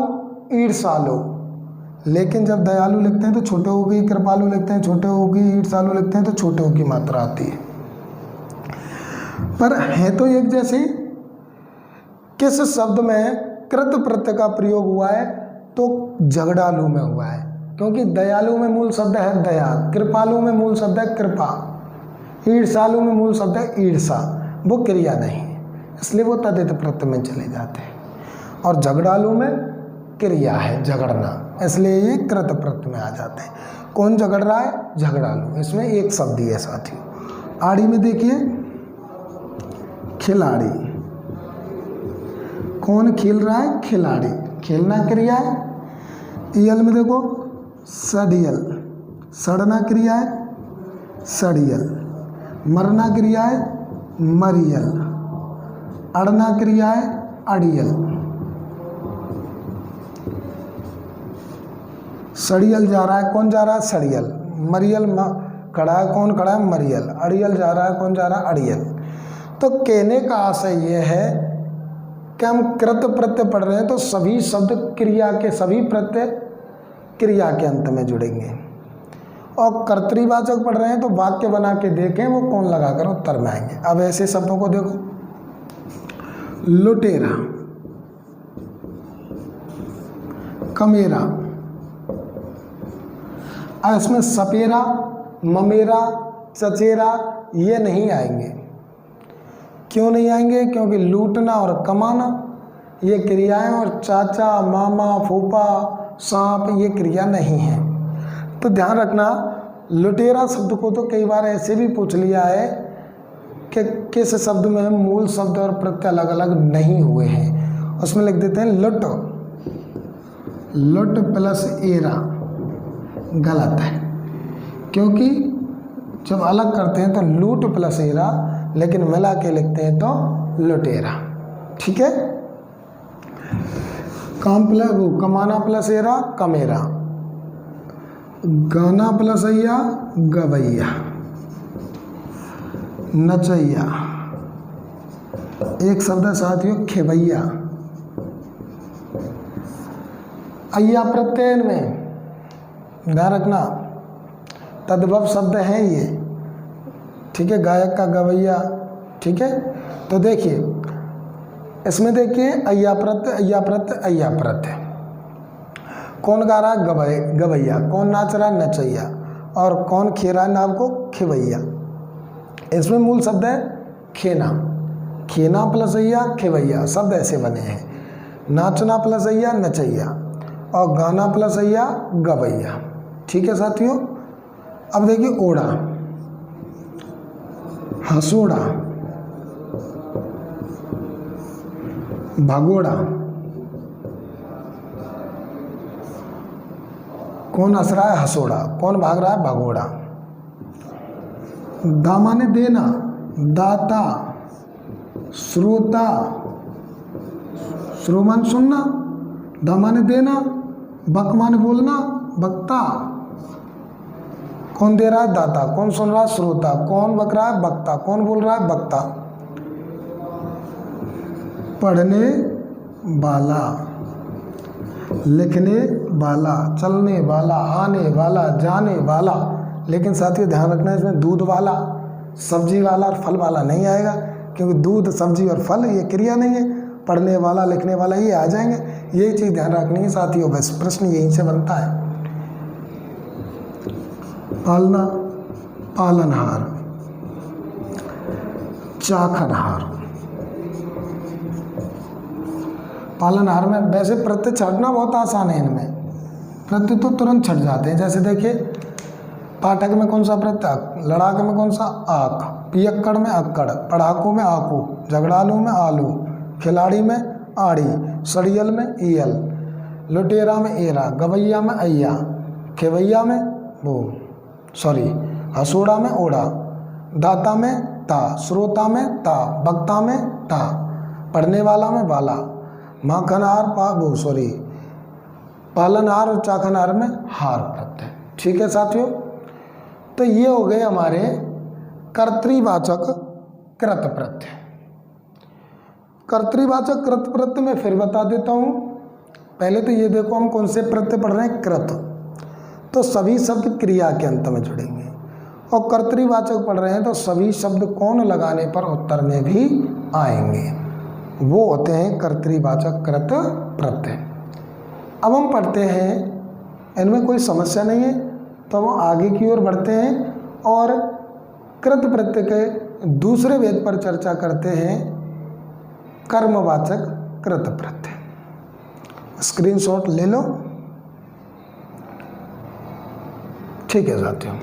ईर्षालु। लेकिन जब दयालु लिखते हैं तो छोटे ओ की, कृपालु लिखते हैं छोटे ओ की, ईर्षालु लिखते हैं तो छोटे ओ की मात्रा आती है, पर है तो एक जैसे। किस शब्द में कृत प्रत्यय का प्रयोग हुआ है, तो झगड़ालू में हुआ है, क्योंकि दयालु में मूल शब्द है दया, कृपालु में मूल शब्द है कृपा, ईर्षालु में मूल शब्द है ईर्षा, वो क्रिया नहीं है, इसलिए वो तदित प्रत्यय में चले जाते हैं। और झगड़ालू में क्रिया है झगड़ना, इसलिए ये कृत प्रत्यय में आ जाते हैं। कौन झगड़ रहा है, झगड़ालू, इसमें एक शब्द ही है साथियों। आड़ी में देखिए खिलाड़ी, कौन खेल रहा है, खिलाड़ी, खेलना क्रिया है। यल में देखो सड़ियल, सड़ना क्रिया है, सड़ियल। मरना क्रिया है, मरियल। अड़ना क्रिया है, अड़ियल। सड़ियल जा रहा है, कौन जा रहा है, सड़ियल। मरियल खड़ा है, कौन खड़ा है, मरियल। अड़ियल जा रहा है, कौन जा रहा है, अड़ियल। तो कहने का आशय यह है कि हम कृत प्रत्यय पढ़ रहे हैं तो सभी शब्द क्रिया के, सभी प्रत्यय क्रिया के अंत में जुड़ेंगे, और कर्तृवाचक पढ़ रहे हैं तो वाक्य बना के देखें वो कौन लगाकर उत्तर में आएंगे। अब ऐसे शब्दों को देखो, लुटेरा, कमेरा। अब इसमें सपेरा, ममेरा, चचेरा ये नहीं आएंगे। क्यों नहीं आएंगे, क्योंकि लूटना और कमाना ये क्रियाएं, और चाचा, मामा, फूफा, सांप ये क्रिया नहीं है। तो ध्यान रखना, लुटेरा शब्द को तो कई बार ऐसे भी पूछ लिया है कि किस शब्द में मूल शब्द और प्रत्यय अलग अलग नहीं हुए हैं, उसमें लिख देते हैं लुट, लुट प्लस एरा। गलत है, क्योंकि जब अलग करते हैं तो लूट प्लस एरा, लेकिन मिला के लिखते हैं तो लुटेरा। ठीक है, काम प्लस वो, कमाना प्लस एरा, कमेरा। गाना प्लस अय्या, गवैया। नचैया। एक शब्द है साथियों खेवैया। अय्या प्रत्यय में ध्यान रखना तद्भव शब्द हैं ये, ठीक है, गायक का गवैया, ठीक है। तो देखिए इसमें देखिए अय्या प्रत्यय अय्या प्रत्यय अय्या प्रत्यय, कौन गा रहा है गवैया, कौन नाच रहा है नचैया, और कौन खे रहा है नाव को खेवैया। इसमें मूल शब्द है खेना, खेना प्लस अय्या खेवैया, शब्द ऐसे बने हैं। नाचना प्लस अय्या नचैया और गाना प्लस अय्या गवैया, ठीक है साथियों। अब देखिए ओढ़ा, हंसोड़ा, भगोड़ा, कौन हंस रहा है हंसोड़ा, कौन भाग रहा है भगोड़ा। दामाने देना, दाता, श्रोता, श्रोमान सुनना, दामाने देना, बकमान बोलना, बक्ता, कौन दे रहा है दाता, कौन सुन रहा है श्रोता, कौन बक रहा है बक्ता, कौन बोल रहा है बक्ता। पढ़ने वाला, लिखने वाला, चलने वाला, आने वाला, जाने वाला। लेकिन साथियों ध्यान रखना इसमें दूध वाला, सब्जी वाला और फल वाला नहीं आएगा, क्योंकि दूध सब्जी और फल ये क्रिया नहीं है। पढ़ने वाला लिखने वाला ये आ जाएंगे, यही चीज़ ध्यान रखनी है साथियों, बस प्रश्न यहीं से बनता है। पालना, पालनहार, चाखनहार। पालनहार में वैसे प्रत्यय छटना बहुत आसान है, इनमें प्रत्यय तो तुरंत छट जाते हैं। जैसे देखिए पाठक में कौन सा प्रत्यय, लड़ाक में कौन सा आक, पियक्कड़ में अक्कड़, पढ़ाकू में आकू, झगड़ालू में आलू, खिलाड़ी में आड़ी, सड़ियल में ईयल, लुटेरा में एरा, गवैया में अय्या, खेवैया में हसोड़ा में ओढ़ा, दाता में ता, श्रोता में ता, बक्ता में ता, पढ़ने वाला में वाला, माखनहार पालनहार और चाखनहार में हार प्रत्यय, ठीक है साथियों। तो ये हो गए हमारे कर्तृवाचक कृत प्रत्यय। कर्तृवाचक कृत प्रत्यय में फिर बता देता हूँ। पहले तो ये देखो हम कौन से प्रत्यय पढ़ रहे हैं, कृत, तो सभी शब्द क्रिया के अंत में जुड़ेंगे, और कर्तृवाचक पढ़ रहे हैं तो सभी शब्द कौन लगाने पर उत्तर में भी आएंगे, वो होते हैं कर्तृवाचक कृत प्रत्यय। अब हम पढ़ते हैं, इनमें कोई समस्या नहीं है, तो हम आगे की ओर बढ़ते हैं और कृत प्रत्यय के दूसरे भेद पर चर्चा करते हैं, कर्मवाचक कृत प्रत्यय। स्क्रीनशॉट ले लो, ठीक है साथियों।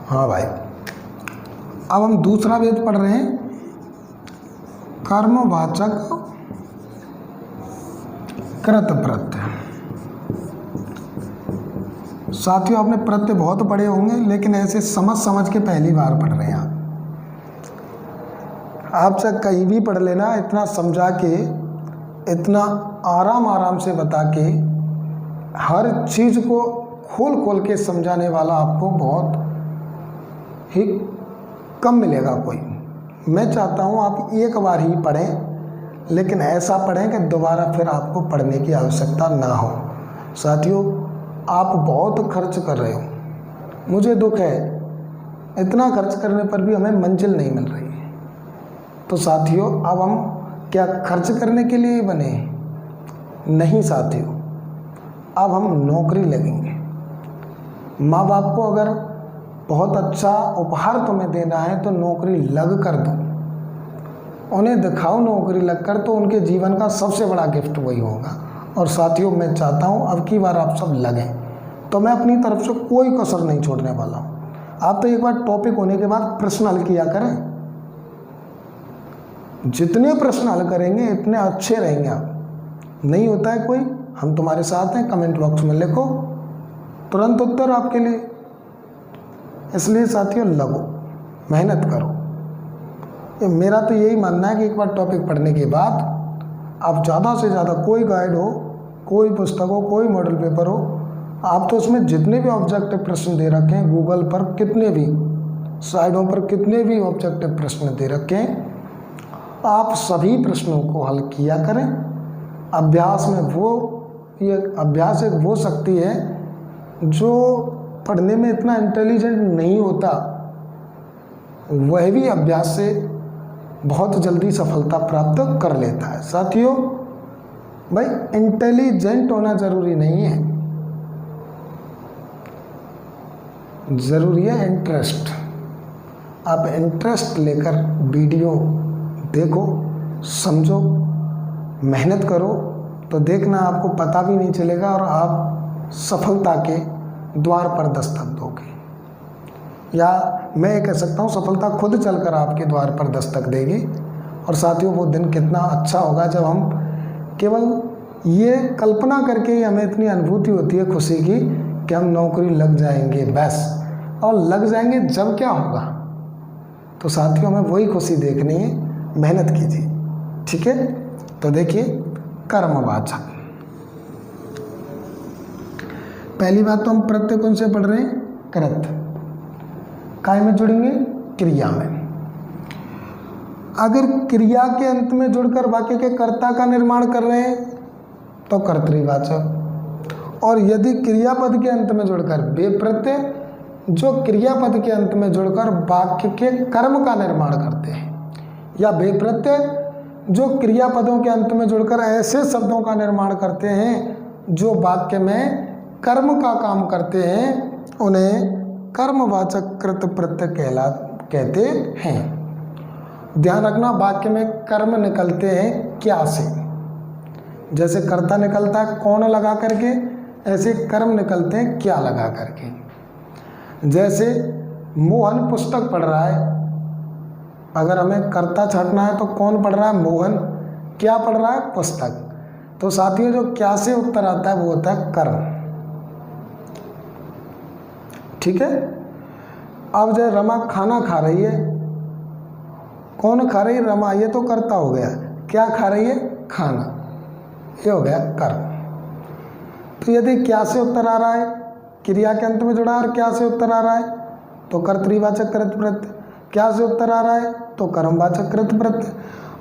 हाँ भाई, अब हम दूसरा वेद पढ़ रहे हैं, कर्मवाचक कृत प्रत्यय। साथियों आपने प्रत्यय बहुत पढ़े होंगे, लेकिन ऐसे समझ के पहली बार पढ़ रहे हैं आप चाहे कहीं भी पढ़ लेना, इतना समझा के, इतना आराम से बता के, हर चीज़ को खोल के समझाने वाला आपको बहुत ही कम मिलेगा कोई। मैं चाहता हूँ आप एक बार ही पढ़ें, लेकिन ऐसा पढ़ें कि दोबारा फिर आपको पढ़ने की आवश्यकता ना हो। साथियों आप बहुत खर्च कर रहे हो, मुझे दुख है, इतना खर्च करने पर भी हमें मंजिल नहीं मिल रही है। तो साथियों अब हम क्या खर्च करने के लिए बने? नहीं साथियों, अब हम नौकरी लगेंगे। माँ बाप को अगर बहुत अच्छा उपहार तुम्हें देना है तो नौकरी लग कर दो, उन्हें दिखाओ नौकरी लग कर, तो उनके जीवन का सबसे बड़ा गिफ्ट वही होगा। और साथियों मैं चाहता हूँ अब की बार आप सब लगें, तो मैं अपनी तरफ से कोई कसर नहीं छोड़ने वाला हूँ। आप तो एक बार टॉपिक होने के बाद प्रश्न हल किया करें, जितने प्रश्न हल करेंगे इतने अच्छे रहेंगे आप। नहीं होता है कोई, हम तुम्हारे साथ हैं, कमेंट बॉक्स में लिखो, तुरंत उत्तर आपके लिए। इसलिए साथियों लगो, मेहनत करो। मेरा तो यही मानना है कि एक बार टॉपिक पढ़ने के बाद आप ज़्यादा से ज़्यादा, कोई गाइड हो, कोई पुस्तक हो, कोई मॉडल पेपर हो, आप तो उसमें जितने भी ऑब्जेक्टिव प्रश्न दे रखे हैं, गूगल पर कितने भी साइडों पर कितने भी ऑब्जेक्टिव प्रश्न दे रखे हैं, आप सभी प्रश्नों को हल किया करें। अभ्यास में ये अभ्यास एक वो शक्ति है जो पढ़ने में इतना इंटेलिजेंट नहीं होता, वह भी अभ्यास से बहुत जल्दी सफलता प्राप्त कर लेता है। साथियों भाई, इंटेलिजेंट होना जरूरी नहीं है, जरूरी है इंटरेस्ट। आप इंटरेस्ट लेकर वीडियो देखो, समझो, मेहनत करो, तो देखना आपको पता भी नहीं चलेगा और आप सफलता के द्वार पर दस्तक दोगे। या मैं ये कह सकता हूँ, सफलता खुद चलकर आपके द्वार पर दस्तक देगी। और साथियों वो दिन कितना अच्छा होगा जब हम केवल ये कल्पना करके ही हमें इतनी अनुभूति होती है खुशी की कि हम नौकरी लग जाएंगे बस। और लग जाएंगे जब क्या होगा, तो साथियों हमें वही खुशी देखनी है, मेहनत कीजिए। ठीक है, तो देखिए कर्मवाचक। पहली बात तो हम प्रत्यय कौन से पढ़ रहे हैं? कृत। काय में जुड़ेंगे? क्रिया में। अगर क्रिया के अंत में जुड़कर वाक्य के कर्ता का निर्माण कर रहे हैं तो कर्तृवाचक। और यदि क्रियापद के अंत में जुड़कर वे प्रत्यय जो क्रियापद के अंत में जुड़कर वाक्य के कर्म का निर्माण करते हैं, या वे प्रत्यय जो क्रियापदों के अंत में जुड़कर ऐसे शब्दों का निर्माण करते हैं जो वाक्य में कर्म का काम करते हैं, उन्हें कर्मवाचक कृत प्रत्यय कहते हैं। ध्यान रखना, वाक्य में कर्म निकलते हैं क्या से। जैसे कर्ता निकलता है कौन लगा करके, ऐसे कर्म निकलते हैं क्या लगा करके। जैसे मोहन पुस्तक पढ़ रहा है, अगर हमें कर्ता छाटना है तो कौन पढ़ रहा है? मोहन। क्या पढ़ रहा है? पुस्तक। तो साथियों जो क्या से उत्तर आता है वो होता है कर्म। ठीक है। अब जो रमा खाना खा रही है, कौन खा रही है? रमा। ये तो कर्ता हो गया। क्या खा रही है? खाना। ये हो गया कर्म। तो यदि क्या से उत्तर आ रहा है, क्रिया के अंत में जुड़ा और क्या से उत्तर आ रहा है, तो कर्तृवाचक कृत प्रत्यय। क्या से उत्तर आ रहा है तो कर्मवाचक कृत प्रत्यय।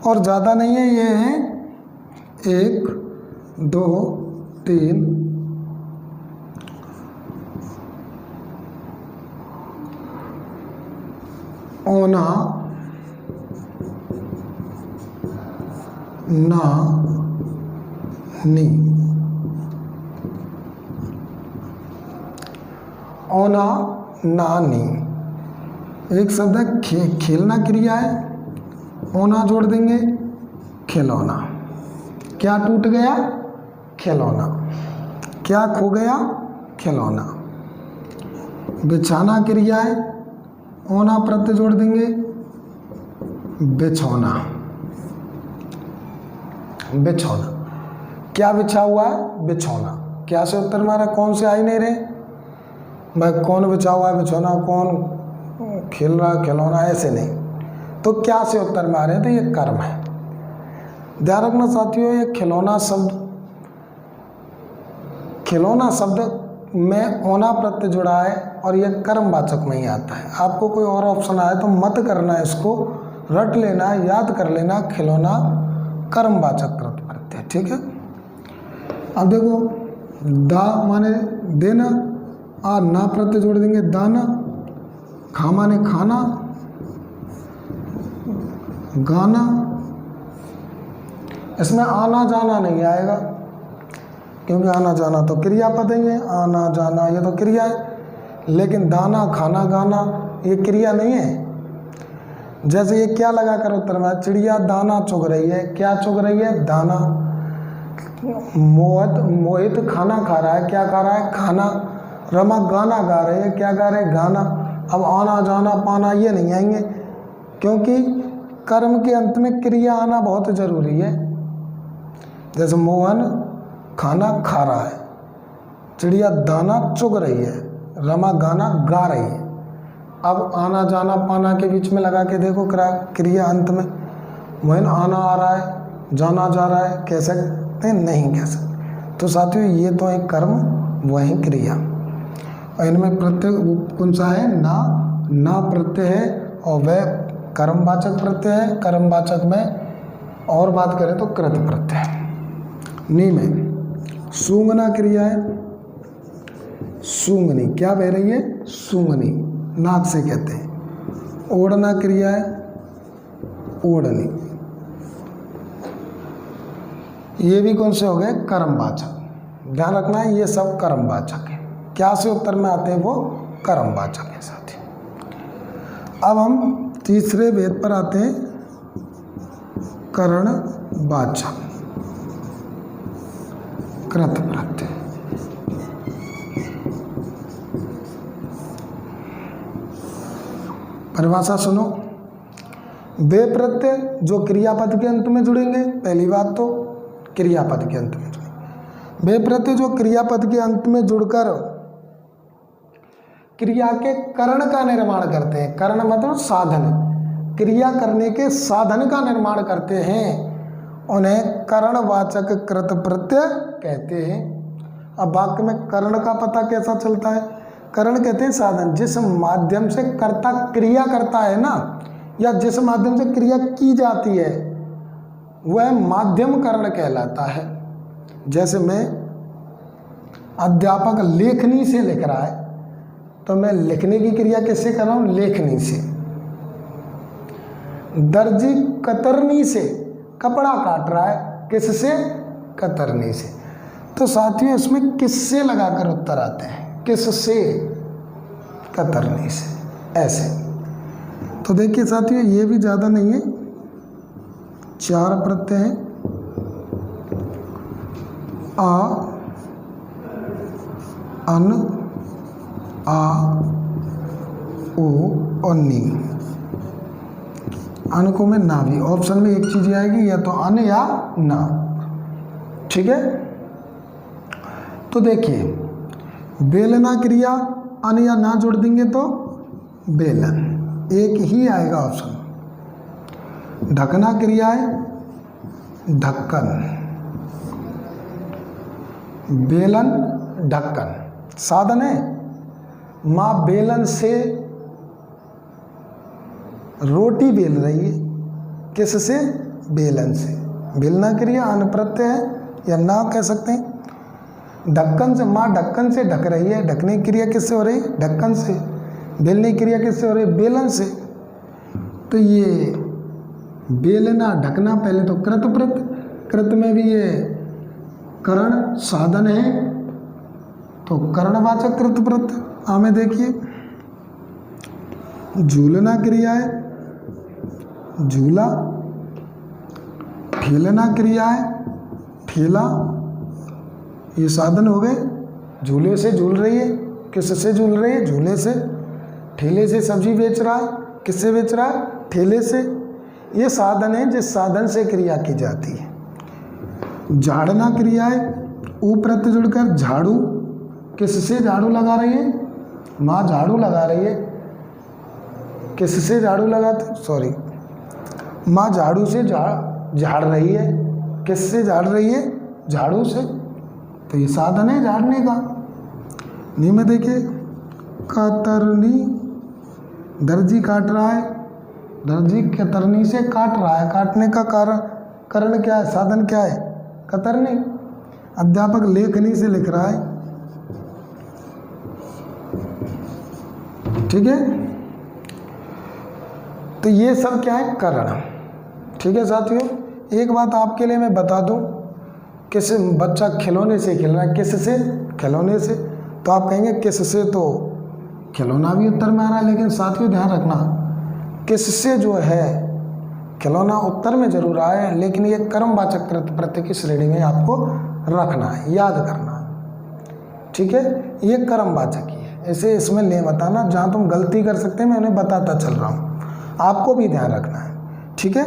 और ज़्यादा नहीं है, ये है 1 2 3 ओना ना नी। ओना ना नी एक शब्द है, खेलना क्रिया है, ओना जोड़ देंगे खिलौना। क्या टूट गया? खिलौना। क्या खो गया? खिलौना। बिछाना क्रिया है, ओना प्रत्यय जोड़ देंगे बिछौना। बिछौना। क्या बिछा हुआ है? बिछौना। क्या से उत्तर मारा? कौन से आ ही नहीं रहे भाई, कौन बिछा हुआ है बिछौना, कौन खेल रहा खिलौना, ऐसे नहीं। तो क्या से उत्तर में आ रहे हैं, तो ये कर्म है। ध्यान रखना साथियों, ये खिलौना शब्द में ओना प्रत्यय जुड़ा है और ये कर्मवाचक में ही आता है। आपको कोई और ऑप्शन आए तो मत करना, इसको रट लेना, याद कर लेना, खिलौना कर्मवाचक कृत प्रत्यय। ठीक है। अब देखो, दा माने देना, आ ना प्रत्यय जोड़ देंगे दाना। खा माने खाना, गाना। इसमें आना जाना नहीं आएगा क्योंकि आना जाना तो क्रियापद ही है, आना जाना ये तो क्रिया है। लेकिन दाना खाना गाना ये क्रिया नहीं है। जैसे ये क्या लगा कर उत्तर में, चिड़िया दाना चुग रही है। क्या चुग रही है? दाना। मोहित खाना खा रहा है। क्या खा रहा है? खाना। रमा गाना गा रही है। क्या गा रहे? गाना। अब आना जाना पाना ये नहीं आएंगे क्योंकि कर्म के अंत में क्रिया आना बहुत जरूरी है। जैसे मोहन खाना खा रहा है, चिड़िया दाना चुग रही है, रमा गाना गा रही है। अब आना जाना पाना के बीच में लगा के देखो क्रिया अंत में। मोहन आना आ रहा है, जाना जा रहा है, कह सकते हैं? नहीं कह सकते। तो साथियों ये तो एक कर्म, वही क्रिया। और इनमें प्रत्यय कौन सा है? ना प्रत्यय है और वह कर्मवाचक प्रत्यय है। कर्मवाचक में और बात करें तो कृत प्रत्यय। नी में सूंघना क्रिया है, सूंघनी, क्या बह रही है? सूंघनी, नाक से कहते हैं। ओढ़ना क्रिया है, ओढ़नी। ये भी कौन से हो गए? कर्मवाचक। ध्यान रखना है ये सब कर्मवाचक है। क्या से उत्तर में आते हैं? वो कर्मवाचक है साथी। अब हम तीसरे भेद पर आते हैं, करणवाचक कृत प्रत्यय। परिभाषा सुनो। वे प्रत्यय जो क्रियापद के अंत में जुड़ेंगे, पहली बात तो क्रियापद के अंत में जुड़ेंगे। वे प्रत्यय जो क्रियापद के अंत में जुड़कर क्रिया के करण का निर्माण करते हैं। करण मतलब साधन, क्रिया करने के साधन का निर्माण करते हैं, उन्हें करणवाचक कृत प्रत्यय कहते हैं। अब वाक्य में करण का पता कैसा चलता है? करण कहते हैं साधन, जिस माध्यम से कर्ता क्रिया करता है ना, या जिस माध्यम से क्रिया की जाती है, वह माध्यम करण कहलाता है। जैसे मैं अध्यापक लेखनी से लिख रहा है, तो मैं लिखने की क्रिया किससे कर रहा हूँ? लेखनी से। दर्जी कतरनी से कपड़ा काट रहा है, किससे? कतरनी से। तो साथियों इसमें किससे लगाकर उत्तर आते हैं? किससे? कतरनी से, ऐसे। तो देखिए साथियों ये भी ज़्यादा नहीं है, 4 प्रत्यय हैं। आ, अन, आ, ओ और नी। अन को में ना भी, ऑप्शन में एक चीज आएगी, या तो अन या ना। ठीक है, तो देखिए बेलना क्रिया अन या ना जोड़ देंगे तो बेलन, एक ही आएगा ऑप्शन। ढकना क्रिया है ढक्कन, बेलन ढक्कन। साधन है, माँ बेलन से रोटी बेल रही है, किससे? बेलन से। बेलना क्रिया अन प्रत्यय है, या ना कह सकते हैं। ढक्कन से, माँ ढक्कन से ढक रही है, ढकने की क्रिया किससे हो रही है? ढक्कन से। बेलने की क्रिया किससे हो रही है? बेलन से। तो ये बेलना ढकना पहले तो कृत प्रत्यय, कृत में भी ये करण साधन है, तो करणवाचक कृत प्रत्यय। हमें देखिए झूलना क्रिया है झूला, ठेलना क्रिया है ठेला, ये साधन हो गए। झूले से झूल रही है, किससे झूल रही है? झूले से। ठेले से सब्जी बेच रहा है, किससे बेच रहा है? ठेले से। ये साधन है जिस साधन से क्रिया की जाती है। झाड़ना क्रिया है, ऊ प्रत्यय जुड़कर झाड़ू, किससे झाड़ू लगा रही है? माँ झाड़ू लगा रही है, किससे झाड़ू लगाते? सॉरी, माँ झाड़ू से झाड़ रही है, किससे झाड़ रही है? झाड़ू से। तो ये साधन है झाड़ने का। नहीं में देखिए कतरनी, दर्जी काट रहा है, दर्जी कतरनी से काट रहा है, काटने का कारण क्या है? साधन क्या है? कतरनी। अध्यापक लेखनी से लिख रहा है, ठीक है। तो ये सब क्या है? करण। ठीक है साथियों, एक बात आपके लिए मैं बता दूं, किस बच्चा खिलौने से खेल रहा है, किससे? खिलौने से। तो आप कहेंगे किससे, तो खिलौना भी उत्तर में आ रहा है, लेकिन साथियों ध्यान रखना किससे जो है खिलौना उत्तर में जरूर आया है, लेकिन ये कर्मवाचक कृत प्रत्यय की श्रेणी में आपको रखना है, याद करना है। ठीक है, ये कर्मवाचक ही है, ऐसे इसमें ले बताना। जहाँ तुम गलती कर सकते हैं मैं उन्हें बताता चल रहा हूँ, आपको भी ध्यान रखना है। ठीक है।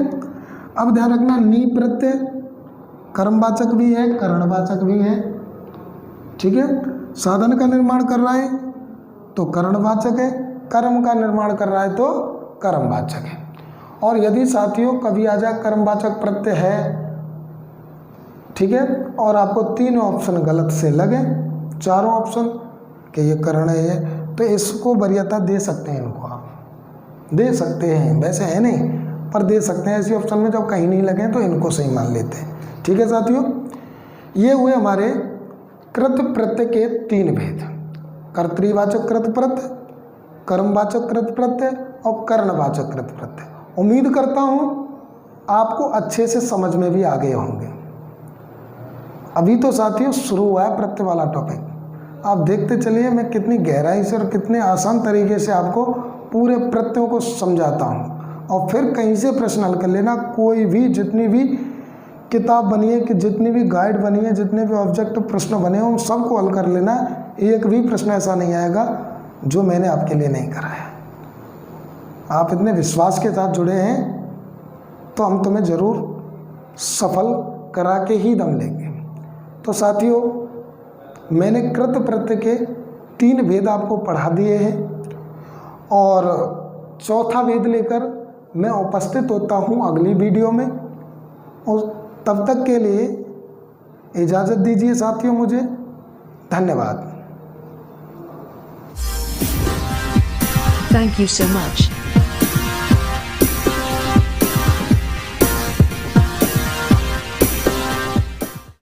अब ध्यान रखना, नी प्रत्यय कर्मवाचक भी है, करणवाचक भी है, ठीक है। साधन का निर्माण कर रहा है तो करणवाचक है, कर्म का निर्माण कर रहा है तो कर्मवाचक है। और यदि साथियों कभी आ जाए कर्मवाचक प्रत्यय है, ठीक है, और आपको तीन ऑप्शन गलत से लगे, चारों ऑप्शन कि ये करण है, तो इसको वरीयता दे सकते हैं, इनको आप दे सकते हैं, वैसे है नहीं पर दे सकते हैं। ऐसी ऑप्शन में जब कहीं नहीं लगे तो इनको सही मान लेते हैं, ठीक है साथियों। ये हुए हमारे कृत प्रत्यय के तीन भेद, कर्तृवाचक कृत प्रत्यय, कर्मवाचक कृत प्रत्यय और करणवाचक कृत प्रत्यय। उम्मीद करता हूँ आपको अच्छे से समझ में भी आ गए होंगे। अभी तो साथियों शुरू हुआ है प्रत्यय वाला टॉपिक, आप देखते चलिए मैं कितनी गहराई से और कितने आसान तरीके से आपको पूरे प्रत्ययों को समझाता हूँ। और फिर कहीं से प्रश्न हल कर लेना, कोई भी जितनी भी किताब बनी है, कि जितनी भी गाइड बनी है, जितने भी ऑब्जेक्टिव प्रश्न बने हैं उन सबको हल कर लेना। एक भी प्रश्न ऐसा नहीं आएगा जो मैंने आपके लिए नहीं कराया। आप इतने विश्वास के साथ जुड़े हैं तो हम तुम्हें ज़रूर सफल करा के ही दम लेंगे। तो साथियों मैंने कृत प्रत्यय के तीन भेद आपको पढ़ा दिए हैं और चौथा भेद लेकर मैं उपस्थित होता हूँ अगली वीडियो में। और तब तक के लिए इजाज़त दीजिए साथियों मुझे। धन्यवाद। Thank you so much.